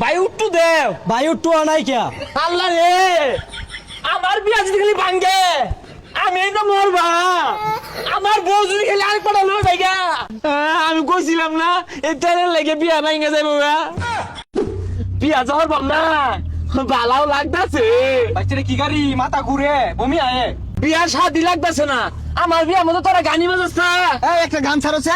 ভাই উঠটু দেও। ভাই উঠটু আনাই কিয়া আল্লাহ রে, আমার বিয়া যদি খালি ভাঙ্গে আমি তো মরবা। আমার বউ যদি খালি আরেক পাটা লয়ে ভাইগা, আমি কইছিলাম না এই তেলের লেগে বিয়া ভাঙ্গে যাইবো গা। বিয়া যাওয়ার পাম না, ভালাও লাগতাছে। বাচ্চারা কি গাড়ি মাথা ঘুরে বমি আয়ে। বিয়ার শাদি লাগতাছে না, আমার বিয়ার মতো তোরা গানি বাজাস না। এই একটা গান ছাড়ছে।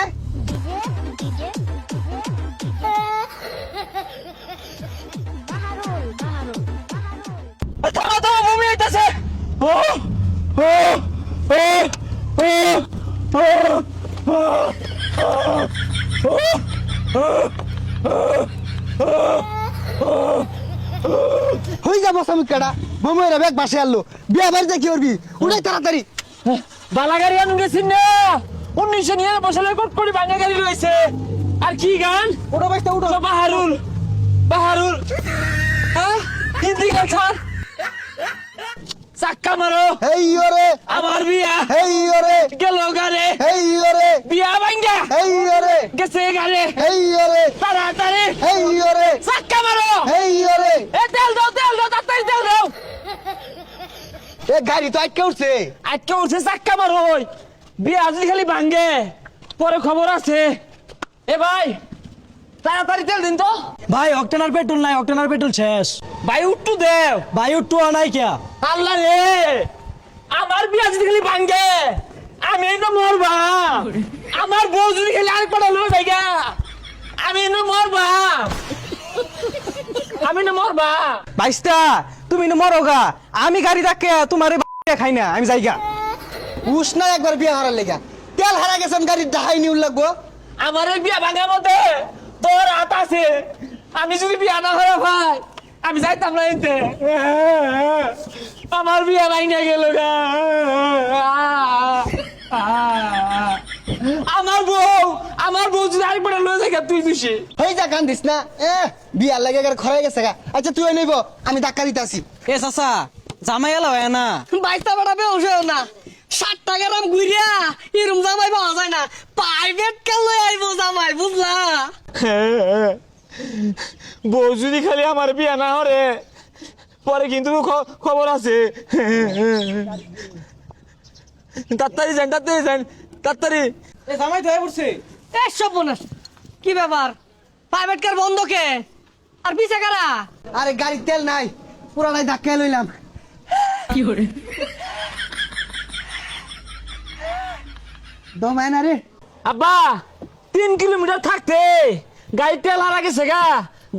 থামা থামা, বমি হইতাছে। ও ও ও হই যাব সামিত কাটা বমিরা ব্যাগ বাসে আনলো বিয়া বাড়িতে কি করবি উড়াই তাড়াতাড়ি। বালাগাড়ি আনুন গেছিন না, 1999 সালে কোট করে ভাঙা গাড়ি রয়েছে। আর কি গান? ওটা বাইতে উঠো। বাহারুল বাহারুল, হ্যাঁ হিন্দি গান ছাড়। চাক্কা মারো, হেই ওরে আমার বিয়া হেই ওরে গেল গারে, হেই ওরে বিয়া ভাঙ্গা হেই ওরে গেছে গারে। হেই ওরে তাড়াতাড়ি হেই ওরে চাক্কা মারো। হেই ওরে। এ তেল দাও তাড়াতাড়ি তেল দাও। এ গাড়ি তো আটকে উঠছে। আজকে উঠছে, চাক্কা মারো। বিয়া যদি খালি ভাঙ্গে পরে খবর আছে। এ ভাই তাড়াতাড়ি তেল দিন তো। ভাই অক্টেনার পেট্রোল নাই, অক্টেনার পেট্রোল শেষ। ভাই উঠটু দেও। ভাই উঠটু আনাই কিয়া আল্লাহ রে, আমার বিয়া যদি খালি ভাঙ্গে আমি তো মরবা। আমার বউ যদি খালি আরেক পাটা লয়ে ভাইগা আমি না মরবা। আমি না মরবা। বাইস্তা তুমি নো মরোগা, আমি গাড়ি রাখে তোমার খাই না, আমি যাইগা। উষ্ণা একবার বিয়া হারার লেগা তেল হারা গেছেন গাড়ির ডাহাই নিউল লাগবো। আমার এই বিয়া ভাঙার মধ্যে তোর হাত আছে। আমি যদি বিয়া না হয় ভাই আমি যাইতাম না এতে। আমার বিয়া ভাঙে গেল গা। আমার বউ যদি আরেকবার লয়ে যায় তুই খুশি। হই যা গান দিস না। বিয়ার লাগে খরাই গেছে গা। আচ্ছা তুই নেব আমি ধাক্কা দিতে আসি। এ চাচা জামাই এলো না, বাইশটা বেড়াবে ওষেও না, 60 টাকা দাম ঘুরিয়া এরম জামাই পাওয়া যায় না। প্রাইভেট কার লই আইবো জামাই, বুঝলা? বউ যদি খালি আমার বিয়া না হরে পরে কিন্তু খবর আছে। তাড়াতাড়ি যান তাড়াতাড়ি। এ জামাই ধরে পড়ছে। এই সর্বনাশ, কি ব্যাপার? প্রাইভেট কার বন্ধ কে? আর পিছে কারা? আরে গাড়ির তেল নাই, পুরানাই ধাক্কা লইলাম। দমায় না রে। আব্বা 3 কিলোমিটার থাকতে গাড়ি তেল হারা গেছে গা,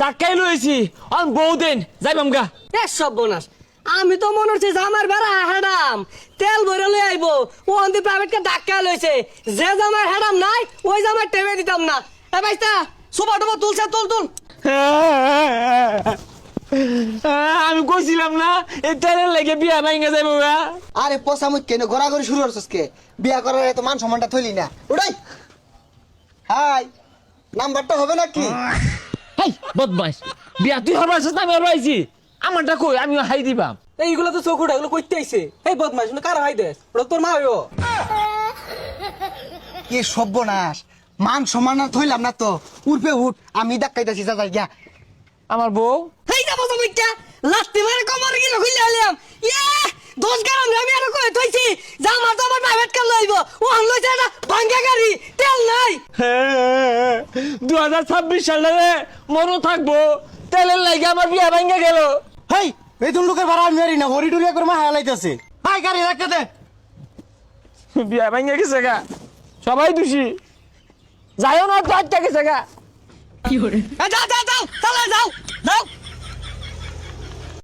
ধাক্কাই লইছি। অন বউ দেন যাইবাম গা। এই সর্বনাশ, আমি তো মনে হচ্ছে জামার বেড়া হেডাম তেল ভরে লই আইবো, ও অন্তি প্রাইভেট কার ধাক্কা লইছে। যে জামার হেডাম নাই ওই জামার টেমে দিতাম না। এ বাইস্তা সুবা টুবা তুলছে, তুল। আমি কইছিলাম না এই তেলের লেগে বিয়া ভাঙা যাইবো গা। আরে পচা মুখ কেন ঘোরাঘুরি শুরু করছিস কে? বিয়া করার এত মান সম্মানটা থইলি না। উড়াই হাই নাম্বারটা হবে নাকি? হাই বদমাইশ, বিয়া তুই হরবাইছিস না আমি হরবাইছি? আমারটা কই, আমিও হাই দিবাম। এইগুলো তো চকুটা এগুলো কইতে আইছে। এই বদমাইশ কার হাই দেশ, ওটা তোর মা হইও। কি সর্বনাশ, মান সম্মান আর থইলাম না তো। উঠবে উঠ, আমি ধাক্কাইতাছি যা যাই গিয়া। আমার বউ হেই যাবো জামাইটা লাস্তি মারে কমরে গিয়ে খুলে আইলাম। ইয়ে 10 গ্রাম আমি আর কই থইছি জামা তো আমার প্রাইভেট কার লইবো, ও আন লইছে না ভাঙ্গা গাড়ি, তেল নাই। 2026 সালে মরো থাকবো, তেলের লাগে আমার বিয়া ভাঙা গেল। হেই এই তুই লোকের ভাড়া আমি না হরি টুরিয়া করে মা হালাইতাছে। হাই গাড়ি রাখতে দে। বিয়া ভাঙা গেছে গা, সবাই দোষী। যাইও না তো আটটা গেছে গা। যাও চালা যাও।